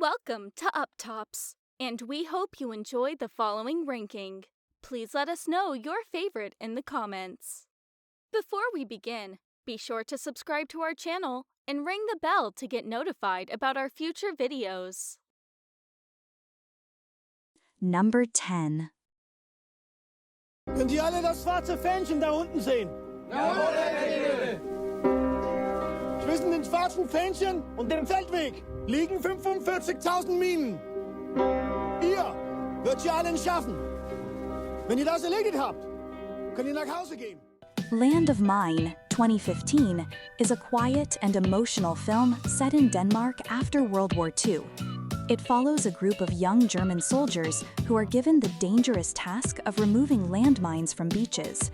Welcome to Up Tops, and we hope you enjoyed the following ranking. Please let us know your favorite in the comments. Before we begin, be sure to subscribe to our channel and ring the bell to get notified about our future videos. Number 10. Könnt ihr alle das schwarze Fähnchen da unten sehen? Jawohl, Herr Kollege! Zwischen dem schwarzen Fähnchen und dem Feldweg liegen 45.000 Minen. Ihr wird ihr allen schaffen. Wenn ihr das erledigt habt, könnt ihr nach Hause gehen. Land of Mine, 2015, is a quiet and emotional film set in Denmark after World War II. It follows a group of young German soldiers who are given the dangerous task of removing landmines from beaches.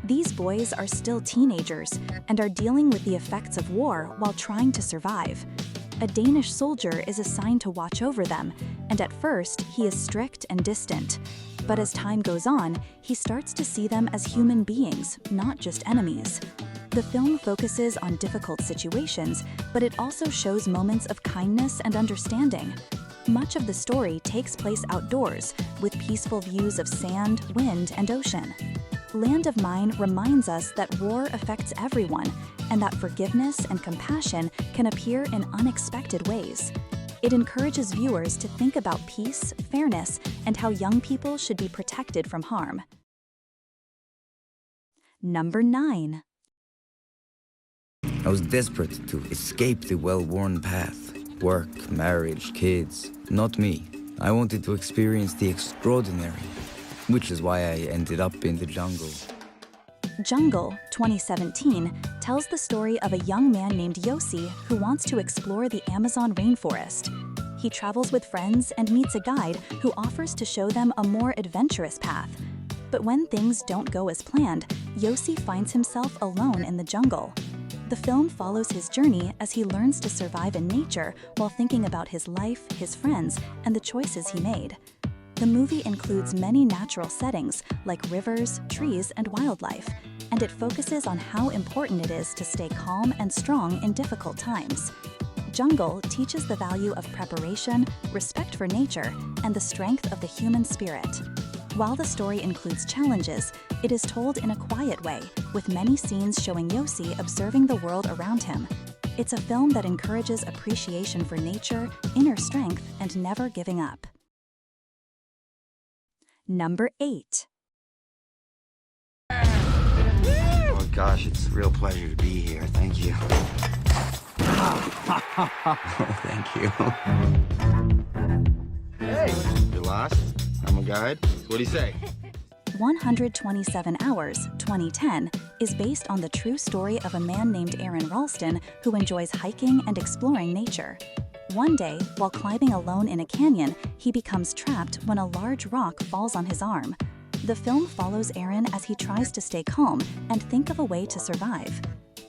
These boys are still teenagers and are dealing with the effects of war while trying to survive. A Danish soldier is assigned to watch over them, and at first he is strict and distant. But as time goes on, he starts to see them as human beings, not just enemies. The film focuses on difficult situations, but it also shows moments of kindness and understanding. Much of the story takes place outdoors, with peaceful views of sand, wind, and ocean. Land of Mine reminds us that war affects everyone, and that forgiveness and compassion can appear in unexpected ways. It encourages viewers to think about peace, fairness, and how young people should be protected from harm. Number 9. I was desperate to escape the well-worn path. Work, marriage, kids. Not me. I wanted to experience the extraordinary, which is why I ended up in the jungle. Jungle, 2017, tells the story of a young man named Yossi who wants to explore the Amazon rainforest. He travels with friends and meets a guide who offers to show them a more adventurous path. But when things don't go as planned, Yossi finds himself alone in the jungle. The film follows his journey as he learns to survive in nature while thinking about his life, his friends, and the choices he made. The movie includes many natural settings like rivers, trees, and wildlife, and it focuses on how important it is to stay calm and strong in difficult times. Jungle teaches the value of preparation, respect for nature, and the strength of the human spirit. While the story includes challenges, it is told in a quiet way, with many scenes showing Yossi observing the world around him. It's a film that encourages appreciation for nature, inner strength, and never giving up. Number 8. Oh gosh, it's a real pleasure to be here. Thank you. Oh, thank you. Hey, you're lost? I'm a guide. What do you say? 127 Hours, 2010, is based on the true story of a man named Aron Ralston who enjoys hiking and exploring nature. One day, while climbing alone in a canyon, he becomes trapped when a large rock falls on his arm. The film follows Aron as he tries to stay calm and think of a way to survive.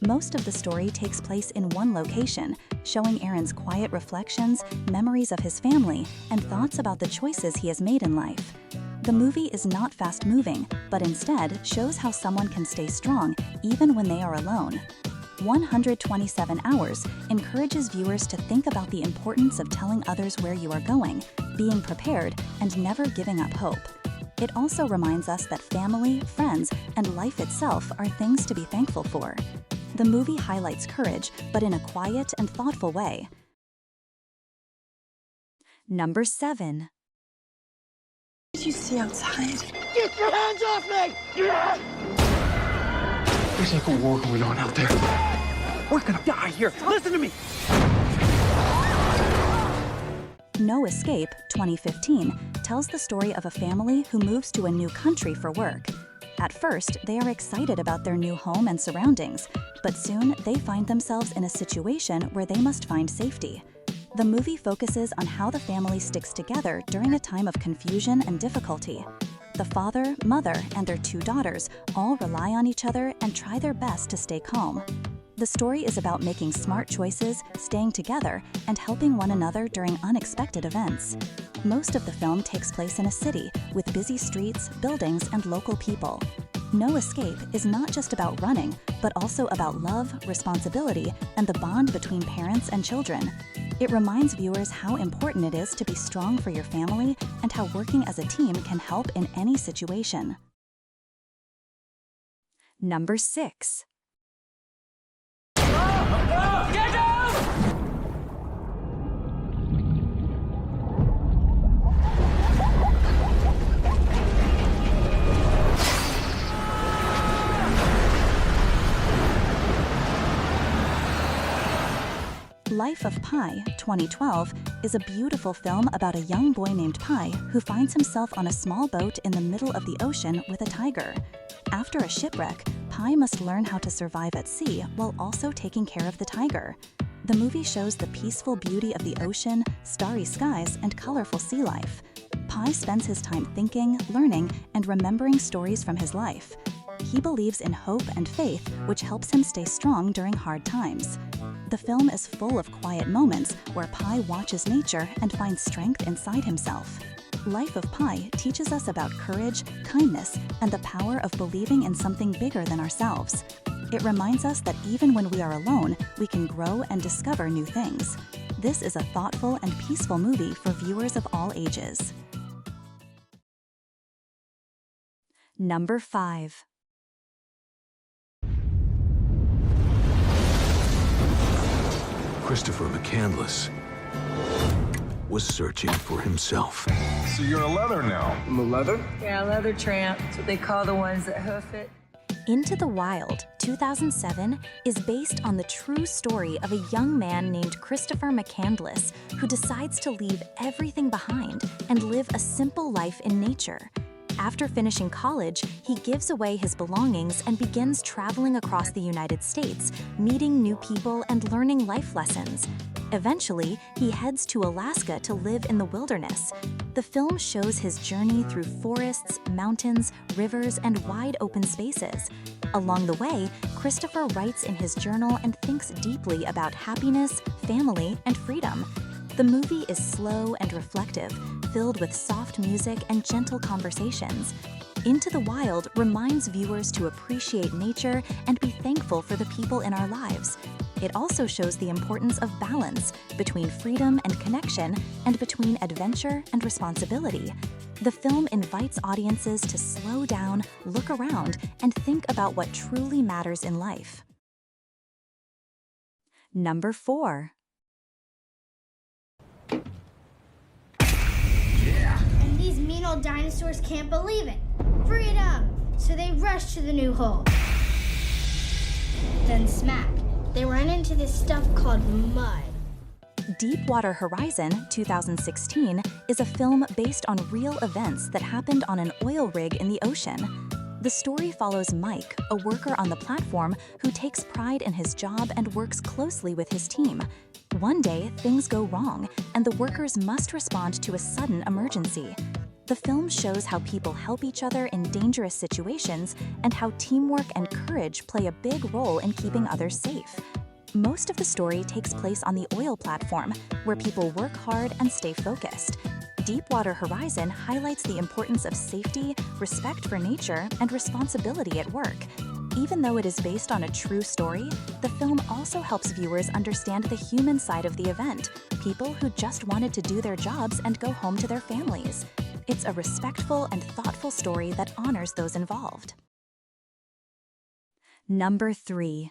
Most of the story takes place in one location, showing Aron's quiet reflections, memories of his family, and thoughts about the choices he has made in life. The movie is not fast-moving, but instead shows how someone can stay strong even when they are alone. 127 Hours encourages viewers to think about the importance of telling others where you are going, being prepared, and never giving up hope. It also reminds us that family, friends, and life itself are things to be thankful for. The movie highlights courage, but in a quiet and thoughtful way. Number 7. What did you see outside? Get your hands off me! There's like a war going on out there. We're gonna die here. Listen to me. No Escape, 2015, tells the story of a family who moves to a new country for work. At first, they are excited about their new home and surroundings, but soon they find themselves in a situation where they must find safety. The movie focuses on how the family sticks together during a time of confusion and difficulty. The father, mother, and their 2 daughters all rely on each other and try their best to stay calm. The story is about making smart choices, staying together, and helping one another during unexpected events. Most of the film takes place in a city, with busy streets, buildings, and local people. No Escape is not just about running, but also about love, responsibility, and the bond between parents and children. It reminds viewers how important it is to be strong for your family and how working as a team can help in any situation. Number 6. Life of Pi, 2012, is a beautiful film about a young boy named Pi who finds himself on a small boat in the middle of the ocean with a tiger. After a shipwreck, Pi must learn how to survive at sea while also taking care of the tiger. The movie shows the peaceful beauty of the ocean, starry skies, and colorful sea life. Pi spends his time thinking, learning, and remembering stories from his life. He believes in hope and faith, which helps him stay strong during hard times. The film is full of quiet moments where Pi watches nature and finds strength inside himself. Life of Pi teaches us about courage, kindness, and the power of believing in something bigger than ourselves. It reminds us that even when we are alone, we can grow and discover new things. This is a thoughtful and peaceful movie for viewers of all ages. Number 5. Christopher McCandless was searching for himself. So you're a leather now. I'm a leather? Yeah, leather tramp. That's what they call the ones that hoof it. Into the Wild, 2007, is based on the true story of a young man named Christopher McCandless who decides to leave everything behind and live a simple life in nature. After finishing college, he gives away his belongings and begins traveling across the United States, meeting new people and learning life lessons. Eventually, he heads to Alaska to live in the wilderness. The film shows his journey through forests, mountains, rivers, and wide open spaces. Along the way, Christopher writes in his journal and thinks deeply about happiness, family, and freedom. The movie is slow and reflective, filled with soft music and gentle conversations. Into the Wild reminds viewers to appreciate nature and be thankful for the people in our lives. It also shows the importance of balance between freedom and connection and between adventure and responsibility. The film invites audiences to slow down, look around, and think about what truly matters in life. Number 4. And these mean old dinosaurs can't believe it. Freedom! So they rush to the new hole. Then smack. They run into this stuff called mud. Deepwater Horizon, 2016, is a film based on real events that happened on an oil rig in the ocean. The story follows Mike, a worker on the platform who takes pride in his job and works closely with his team. One day, things go wrong, and the workers must respond to a sudden emergency. The film shows how people help each other in dangerous situations and how teamwork and courage play a big role in keeping others safe. Most of the story takes place on the oil platform, where people work hard and stay focused. Deepwater Horizon highlights the importance of safety, respect for nature, and responsibility at work. Even though it is based on a true story, the film also helps viewers understand the human side of the event, people who just wanted to do their jobs and go home to their families. It's a respectful and thoughtful story that honors those involved. Number 3.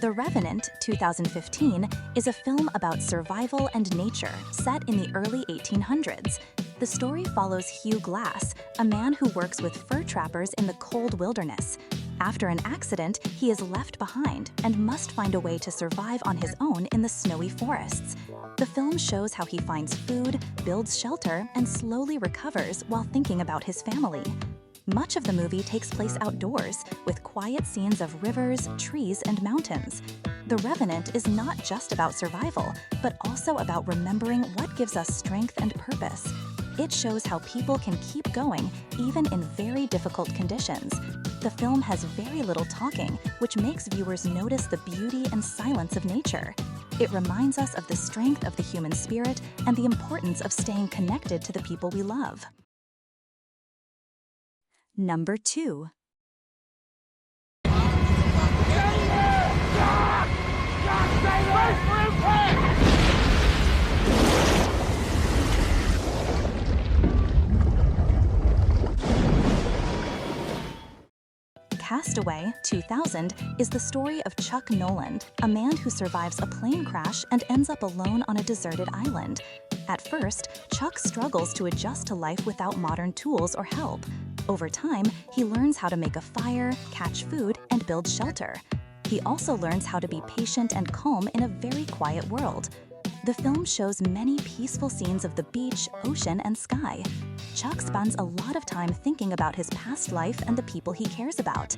The Revenant, 2015, is a film about survival and nature set in the early 1800s. The story follows Hugh Glass, a man who works with fur trappers in the cold wilderness. After an accident, he is left behind and must find a way to survive on his own in the snowy forests. The film shows how he finds food, builds shelter, and slowly recovers while thinking about his family. Much of the movie takes place outdoors, with quiet scenes of rivers, trees, and mountains. The Revenant is not just about survival, but also about remembering what gives us strength and purpose. It shows how people can keep going, even in very difficult conditions. The film has very little talking, which makes viewers notice the beauty and silence of nature. It reminds us of the strength of the human spirit and the importance of staying connected to the people we love. Number 2. Castaway 2000 is the story of Chuck Noland, a man who survives a plane crash and ends up alone on a deserted island. At first, Chuck struggles to adjust to life without modern tools or help. Over time, he learns how to make a fire, catch food, and build shelter. He also learns how to be patient and calm in a very quiet world. The film shows many peaceful scenes of the beach, ocean, and sky. Chuck spends a lot of time thinking about his past life and the people he cares about.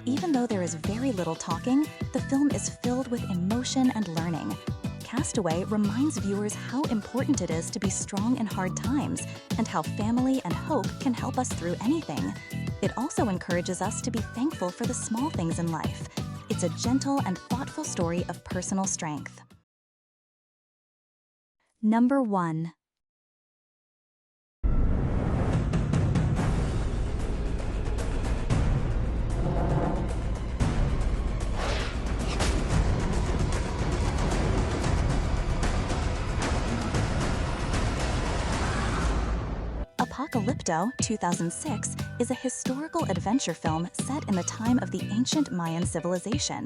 Even though there is very little talking, the film is filled with emotion and learning. Castaway reminds viewers how important it is to be strong in hard times and how family and hope can help us through anything. It also encourages us to be thankful for the small things in life. It's a gentle and thoughtful story of personal strength. Number 1. Apocalypto 2006 is a historical adventure film set in the time of the ancient Mayan civilization.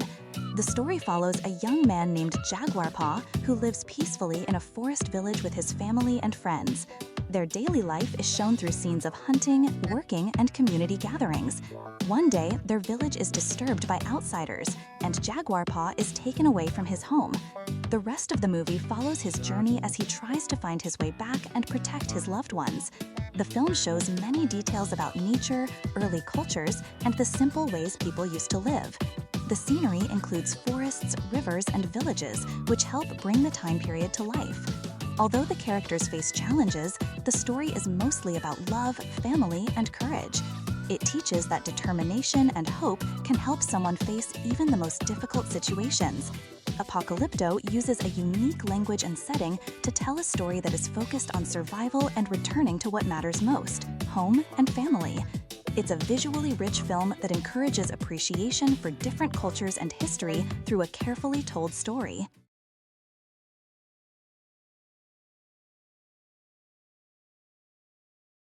The story follows a young man named Jaguar Paw who lives peacefully in a forest village with his family and friends. Their daily life is shown through scenes of hunting, working, and community gatherings. One day, their village is disturbed by outsiders, and Jaguar Paw is taken away from his home. The rest of the movie follows his journey as he tries to find his way back and protect his loved ones. The film shows many details about nature, early cultures, and the simple ways people used to live. The scenery includes forests, rivers, and villages, which help bring the time period to life. Although the characters face challenges, the story is mostly about love, family, and courage. It teaches that determination and hope can help someone face even the most difficult situations. Apocalypto uses a unique language and setting to tell a story that is focused on survival and returning to what matters most, home and family. It's a visually rich film that encourages appreciation for different cultures and history through a carefully told story.